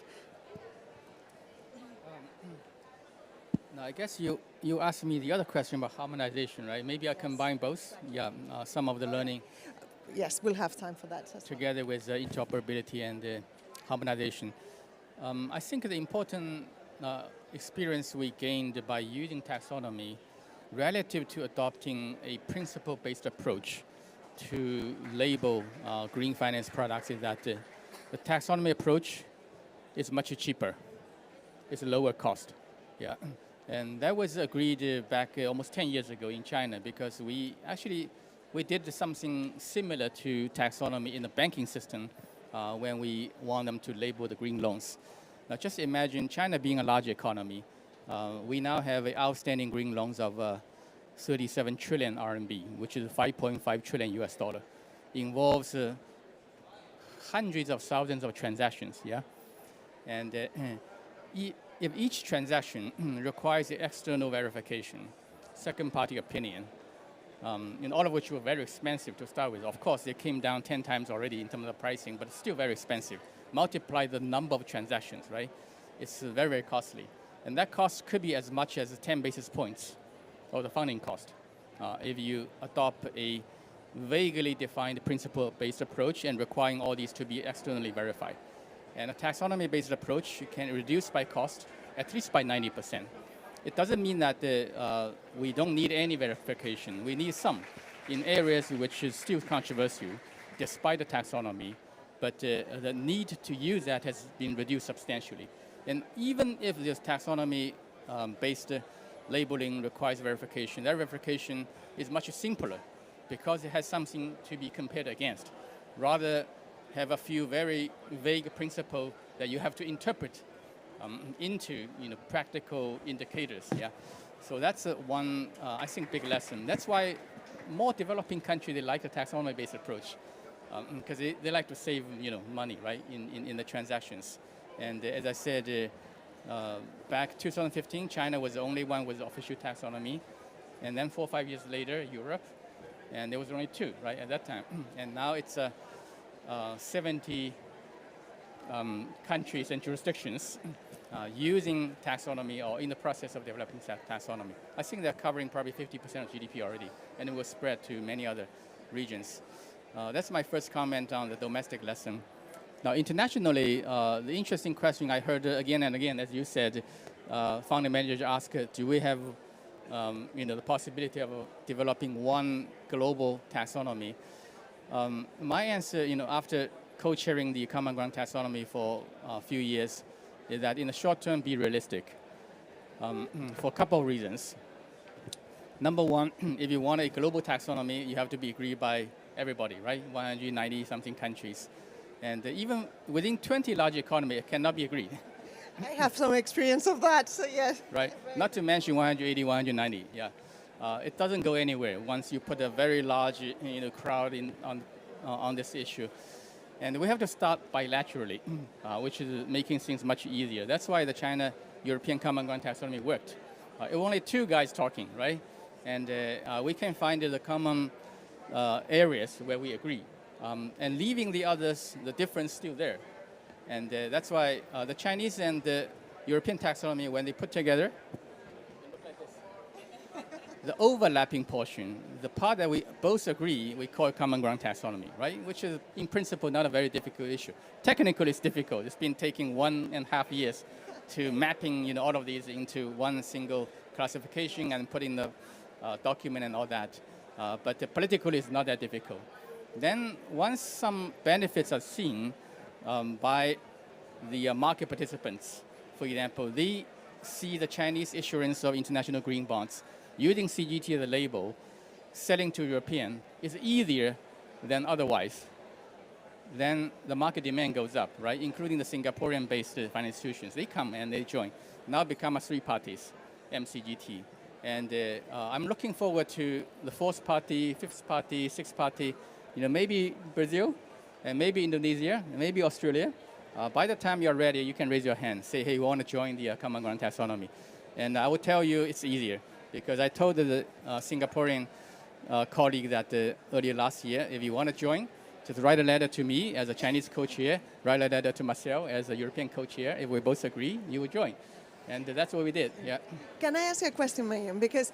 Now, I guess you asked me the other question about harmonization, right? Maybe I combine both. Yeah, some of the learning. Yes, we'll have time for that. Together with interoperability and harmonization. I think the important experience we gained by using taxonomy relative to adopting a principle-based approach to label green finance products is that the taxonomy approach is much cheaper. It's a lower cost. Yeah. And that was agreed back almost 10 years ago in China, because we did something similar to taxonomy in the banking system when we want them to label the green loans. Now just imagine China being a large economy. We now have outstanding green loans of 37 trillion RMB, which is 5.5 trillion US dollar. Involves hundreds of thousands of transactions, yeah? And if each transaction requires external verification, second-party opinion, in all of which were very expensive to start with. Of course, they came down 10 times already in terms of pricing, but it's still very expensive. Multiply the number of transactions, right? It's very, very costly. And that cost could be as much as 10 basis points of the funding cost if you adopt a vaguely defined principle-based approach and requiring all these to be externally verified. And a taxonomy-based approach can reduce by cost at least by 90%. It doesn't mean that we don't need any verification. We need some in areas which is still controversial, despite the taxonomy, but the need to use that has been reduced substantially. And even if this taxonomy-based labeling requires verification, that verification is much simpler because it has something to be compared against. Rather, have a few very vague principles that you have to interpret into practical indicators. Yeah, so that's one I think big lesson. That's why more developing countries they like the taxonomy-based approach because they like to save money, right, in the transactions. And as I said, back 2015, China was the only one with official taxonomy, and then 4 or 5 years later, Europe, and there was only 2, right, at that time. And now it's 70 countries and jurisdictions using taxonomy or in the process of developing taxonomy. I think they're covering probably 50% of GDP already, and it will spread to many other regions. That's my first comment on the domestic lesson. Now, internationally, the interesting question I heard again and again, as you said, founding managers ask, do we have the possibility of developing one global taxonomy? My answer, after co-chairing the Common Ground taxonomy for a few years, is that in the short term, be realistic. for a couple of reasons. Number one, if you want a global taxonomy, you have to be agreed by everybody, right? 190 something countries. And even within 20 large economies, it cannot be agreed. I have some experience of that, so yes. Right, not to mention 180, 190, yeah. It doesn't go anywhere once you put a very large crowd on this issue. And we have to start bilaterally, which is making things much easier. That's why the China-European Common Ground Taxonomy worked. It was only two guys talking, right? And we can find the common areas where we agree. And leaving the others, the difference still there. And that's why the Chinese and the European taxonomy, when they put together, look like this. The overlapping portion, the part that we both agree, we call common ground taxonomy, right? Which is, in principle, not a very difficult issue. Technically, it's difficult. It's been taking 1.5 years to mapping all of these into one single classification and putting the document and all that. But politically, it's not that difficult. Then, once some benefits are seen, by the market participants. For example, they see the Chinese issuance of international green bonds using CGT as a label, selling to European is easier than otherwise. Then the market demand goes up, right? Including the Singaporean-based financial institutions. They come and they join. Now become a three parties, MCGT. And I'm looking forward to the fourth party, fifth party, sixth party, maybe Brazil, and maybe Indonesia, and maybe Australia. By the time you're ready, you can raise your hand, say, hey, you want to join the Common Ground Taxonomy. And I will tell you it's easier, because I told the Singaporean colleague that earlier last year, if you want to join, just write a letter to me as a Chinese co-chair, write a letter to Marcel as a European co-chair. If we both agree, you will join. And that's what we did, yeah. Can I ask you a question, Mayim? Because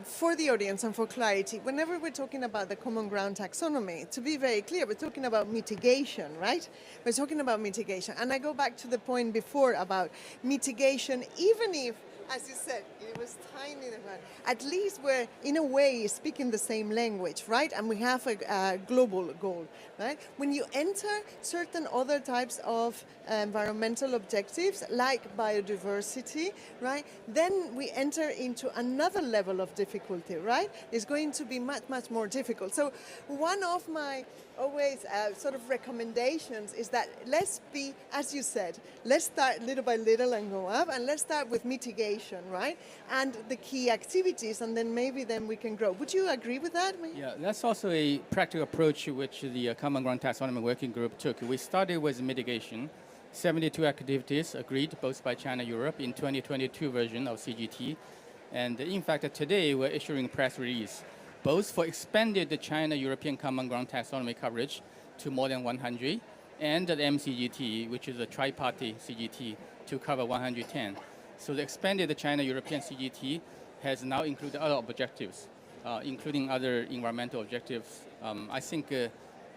for the audience and for clarity, whenever we're talking about the common ground taxonomy, to be very clear, we're talking about mitigation, right? We're talking about mitigation. And I go back to the point before about mitigation, even if, as you said, it was tiny, at least we're, in a way, speaking the same language, right? And we have a global goal, right? When you enter certain other types of environmental objectives, like biodiversity, right? Then we enter into another level of difficulty, right? It's going to be much, much more difficult. So one of my always sort of recommendations is that let's be, as you said, let's start little by little and go up, and let's start with mitigation, right? And the key activities, and then maybe then we can grow. Would you agree with that? Yeah, that's also a practical approach which the Common Ground Taxonomy Working Group took. We started with mitigation, 72 activities agreed both by China and Europe in 2022 version of CGT. And in fact, today we're issuing a press release both for expanded China-European Common Ground Taxonomy coverage to more than 100, and the MCGT, which is a tri-party CGT, to cover 110. So the expanded China-European CGT has now included other objectives, including other environmental objectives. I think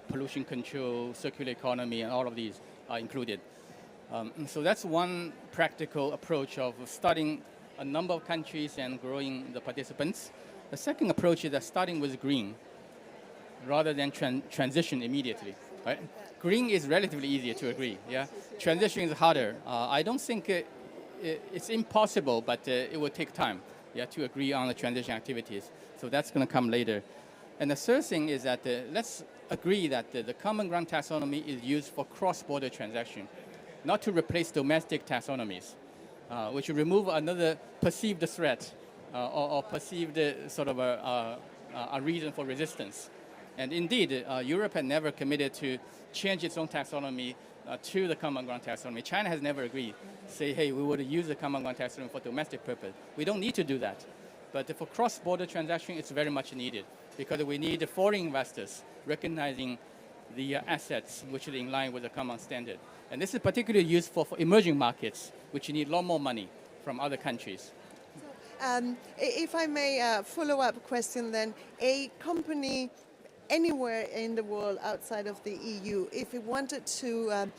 pollution control, circular economy, and all of these are included. So that's one practical approach of starting a number of countries and growing the participants. The second approach is that starting with green rather than transition immediately, right? Green is relatively easier to agree, yeah? Transition is harder. I don't think it's impossible, but it will take time, yeah, to agree on the transition activities. So that's going to come later. And the third thing is that let's agree that the Common Ground Taxonomy is used for cross-border transaction, not to replace domestic taxonomies, which will remove another perceived threat or perceived sort of a reason for resistance. And indeed, Europe had never committed to change its own taxonomy to the Common Ground Taxonomy. China has never agreed, say, hey, we would use the Common Ground Taxonomy for domestic purpose. We don't need to do that. But for cross-border transaction, it's very much needed, because we need foreign investors recognizing the assets which are in line with the common standard. And this is particularly useful for emerging markets, which need a lot more money from other countries. If I may follow-up question then, a company anywhere in the world outside of the EU, if it wanted to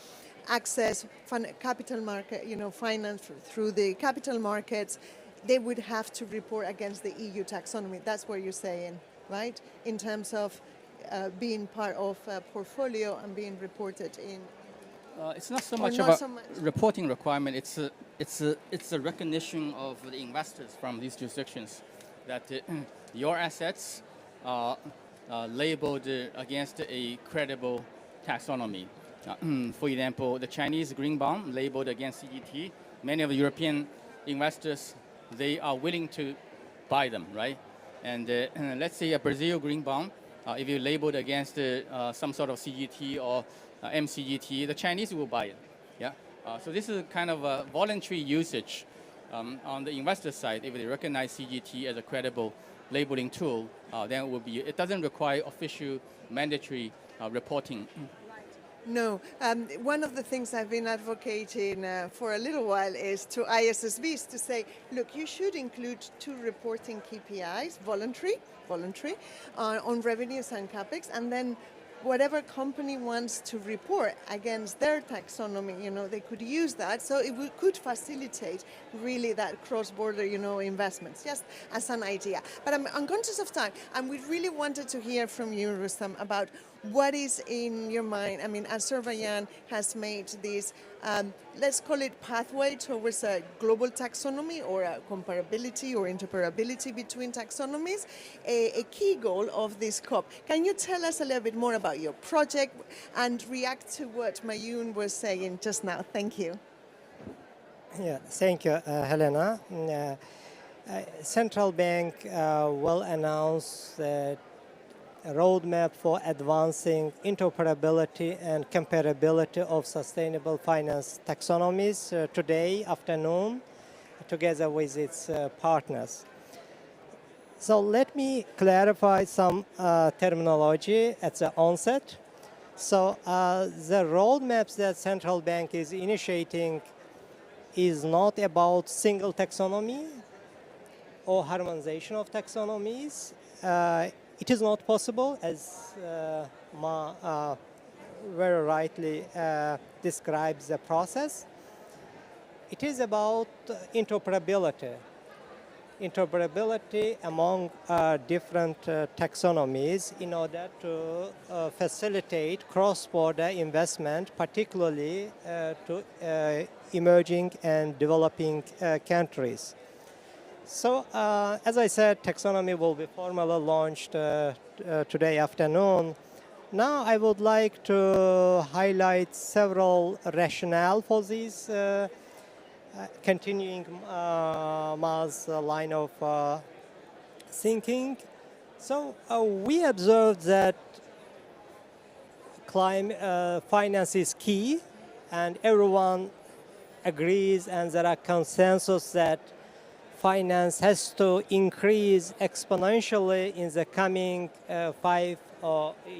access capital market, finance through the capital markets, they would have to report against the EU taxonomy. That's what you're saying, right? In terms of being part of a portfolio and being reported in. It's not so Or much not about so much? reporting requirement. It's a recognition of the investors from these jurisdictions that your assets are labeled against a credible taxonomy. For example, the Chinese green bond labeled against CGT. Many of the European investors, they are willing to buy them, right? And let's say a Brazil green bond, if you labeled against some sort of CGT or MCGT, the Chinese will buy it. Yeah. So this is kind of a voluntary usage on the investor side. If they recognize CGT as a credible labeling tool, then it will be. It doesn't require official mandatory reporting. No, one of the things I've been advocating for a little while is to ISSBs to say, look, you should include 2 reporting KPIs, voluntary, on revenues and capex, and then whatever company wants to report against their taxonomy, they could use that. So it could facilitate really that cross-border, investments, just as an idea. But I'm unconscious of time, and we really wanted to hear from you, Rustam, about what is in your mind. I mean, Azerbaiyán has made this, let's call it pathway towards a global taxonomy or a comparability or interoperability between taxonomies, a key goal of this COP. Can you tell us a little bit more about your project and react to what Mayun was saying just now? Thank you. Yeah, thank you, Helena. Central Bank will announce that a roadmap for advancing interoperability and comparability of sustainable finance taxonomies today afternoon, together with its partners. So let me clarify some terminology at the onset. So the roadmaps that Central Bank is initiating is not about single taxonomy or harmonization of taxonomies. It is not possible, as Ma very rightly describes the process. It is about interoperability among different taxonomies in order to facilitate cross-border investment, particularly to emerging and developing countries. So, as I said, taxonomy will be formally launched today afternoon. Now, I would like to highlight several rationale for this, continuing Ma's line of thinking. So, we observed that finance is key, and everyone agrees, and there are consensus that finance has to increase exponentially in the coming 5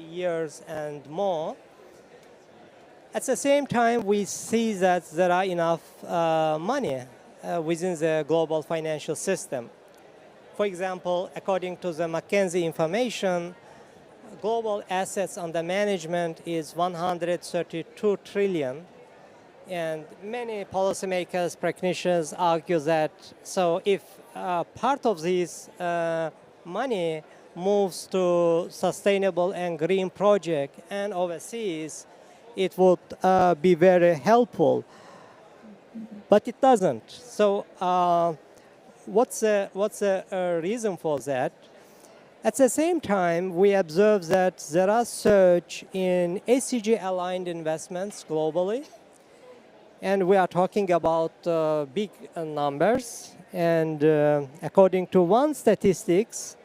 years and more. At the same time, we see that there are enough money within the global financial system. For example, according to the McKinsey information, global assets under management is 132 trillion. And many policymakers, practitioners argue that so if part of this money moves to sustainable and green project and overseas, it would be very helpful. But it doesn't. So what's the reason for that? At the same time, we observe that there are surge in SDG-aligned investments globally. And we are talking about big numbers. And according to one statistics,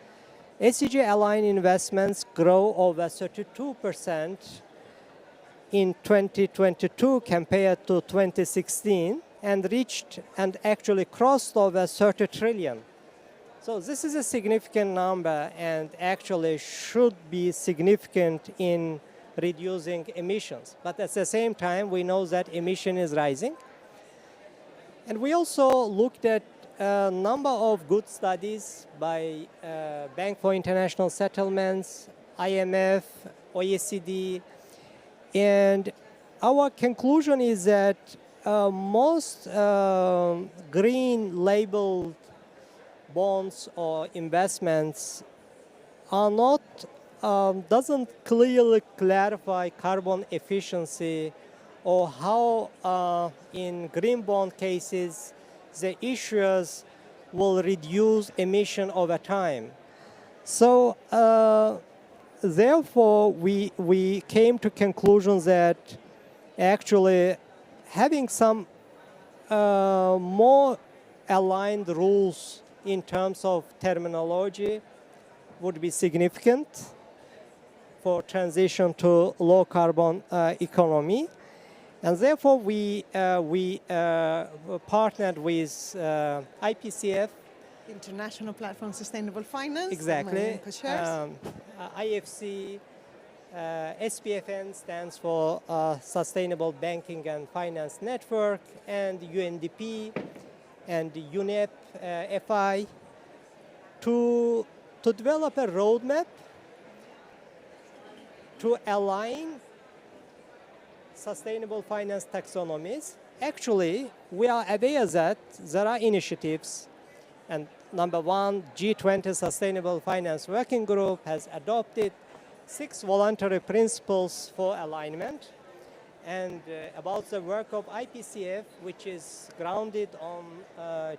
SDG-aligned investments grow over 32% in 2022 compared to 2016 and actually crossed over 30 trillion. So this is a significant number and actually should be significant in reducing emissions. But at the same time, we know that emission is rising. And we also looked at a number of good studies by Bank for International Settlements, IMF, OECD, and our conclusion is that most green labeled bonds or investments are not doesn't clearly clarify carbon efficiency or how in green bond cases the issuers will reduce emission over time. So therefore we came to conclusion that actually having some more aligned rules in terms of terminology would be significant for transition to low carbon economy. And therefore we partnered with IPCF. International Platform for Sustainable Finance. Exactly. IFC, SPFN stands for Sustainable Banking and Finance Network, and UNDP and UNEP FI to develop a roadmap to align sustainable finance taxonomies. Actually, we are aware that there are initiatives, and number one, G20 Sustainable Finance Working Group has adopted 6 voluntary principles for alignment. And about the work of IPCF, which is grounded on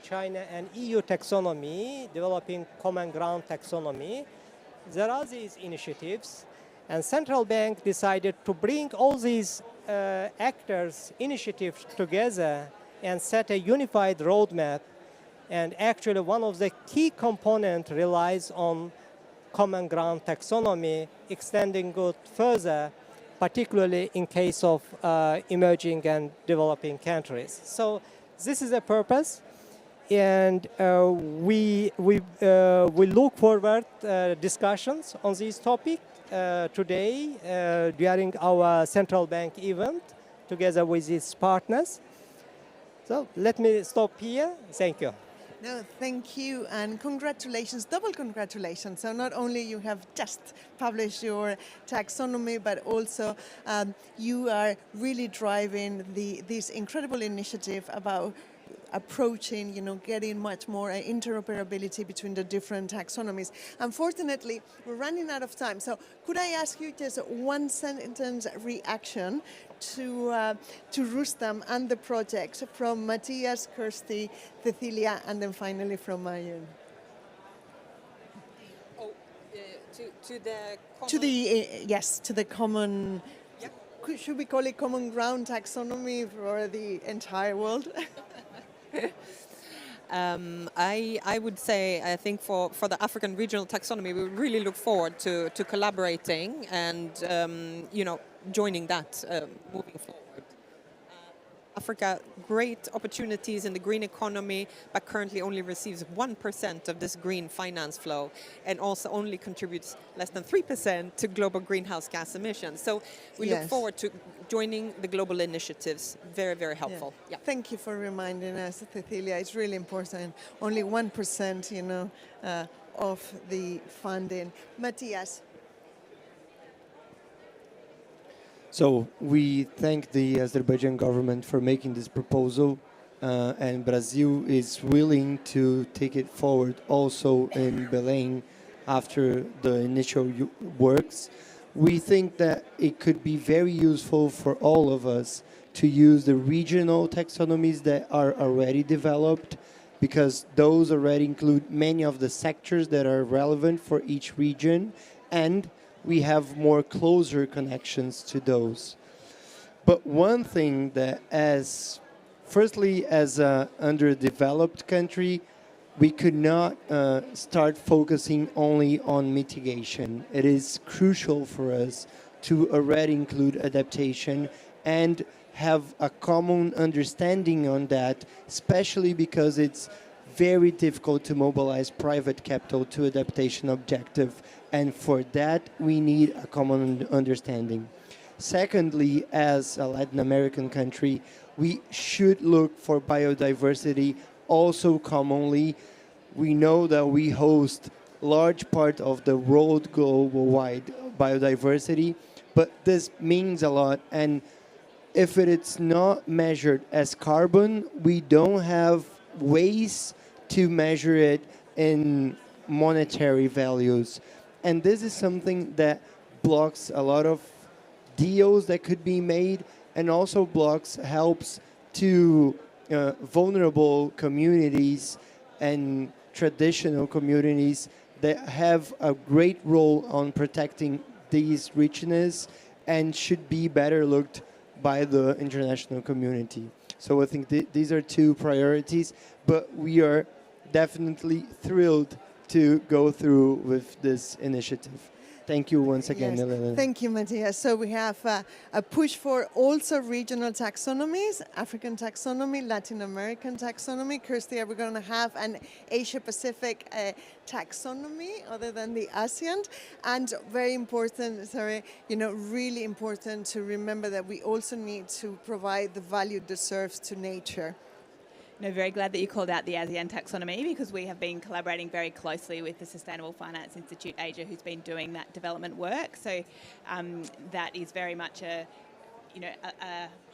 China and EU taxonomy, developing common ground taxonomy, there are these initiatives. And central bank decided to bring all these actors' initiatives together and set a unified roadmap. And actually one of the key components relies on common ground taxonomy, extending it further, particularly in case of emerging and developing countries. So this is a purpose, and we look forward discussions on this topic today during our central bank event together with its partners. So let me stop here. Thank you. No, thank you, and congratulations, double congratulations. So not only you have just published your taxonomy, but also you are really driving this incredible initiative about approaching, getting much more interoperability between the different taxonomies. Unfortunately, we're running out of time. So could I ask you just one sentence reaction to Rustam and the projects from Matthias, Kirsty, Cecilia, and then finally from Mayun? To the common. Yeah. Should we call it common ground taxonomy for the entire world? I would say, I think for the African regional taxonomy, we really look forward to collaborating and, joining that moving forward. Africa, great opportunities in the green economy, but currently only receives 1% of this green finance flow, and also only contributes less than 3% to global greenhouse gas emissions. So we look forward to joining the global initiatives. Very, very helpful. Yeah. Yeah. Thank you for reminding us, Cecilia. It's really important. Only 1%, of the funding. Matthias. So we thank the Azerbaijan government for making this proposal, and Brazil is willing to take it forward also in Belém after the initial works. We think that it could be very useful for all of us to use the regional taxonomies that are already developed, because those already include many of the sectors that are relevant for each region, and we have more closer connections to those. But one thing that firstly, as an underdeveloped country, we could not start focusing only on mitigation. It is crucial for us to already include adaptation and have a common understanding on that, especially because it's very difficult to mobilize private capital to adaptation objective. And for that, we need a common understanding. Secondly, as a Latin American country, we should look for biodiversity also commonly. We know that we host large part of the world global-wide biodiversity, but this means a lot. And if it's not measured as carbon, we don't have ways to measure it in monetary values. And this is something that blocks a lot of deals that could be made and also blocks helps to vulnerable communities and traditional communities that have a great role on protecting these richness and should be better looked by the international community. So I think these are two priorities, but we are definitely thrilled to go through with this initiative. Thank you once again, Yes. Elena. Thank you, Matthias. So we have a push for also regional taxonomies, African taxonomy, Latin American taxonomy. Kirsty, are we going to have an Asia-Pacific taxonomy other than the ASEAN? And very important, really important to remember that we also need to provide the value it deserves to nature. No, very glad that you called out the ASEAN taxonomy, because we have been collaborating very closely with the Sustainable Finance Institute Asia, who's been doing that development work. So that is very much a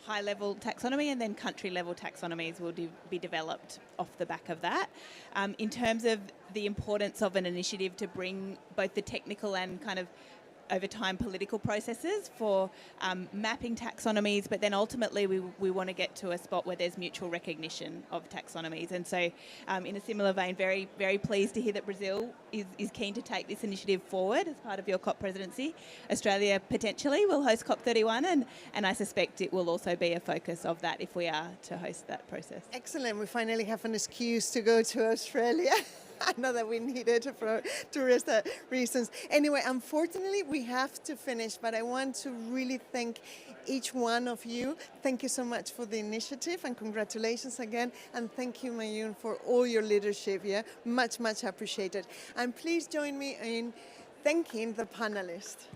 high-level taxonomy, and then country-level taxonomies will be developed off the back of that. In terms of the importance of an initiative to bring both the technical and kind of over time political processes for mapping taxonomies, but then ultimately we want to get to a spot where there's mutual recognition of taxonomies. And so in a similar vein, very, very pleased to hear that Brazil is keen to take this initiative forward as part of your COP presidency. Australia potentially will host COP31, and I suspect it will also be a focus of that if we are to host that process. Excellent. We finally have an excuse to go to Australia. I know that we need it for tourist reasons. Anyway, unfortunately, we have to finish, but I want to really thank each one of you. Thank you so much for the initiative, and congratulations again. And thank you, Mayun, for all your leadership. Yeah, much, much appreciated. And please join me in thanking the panelists.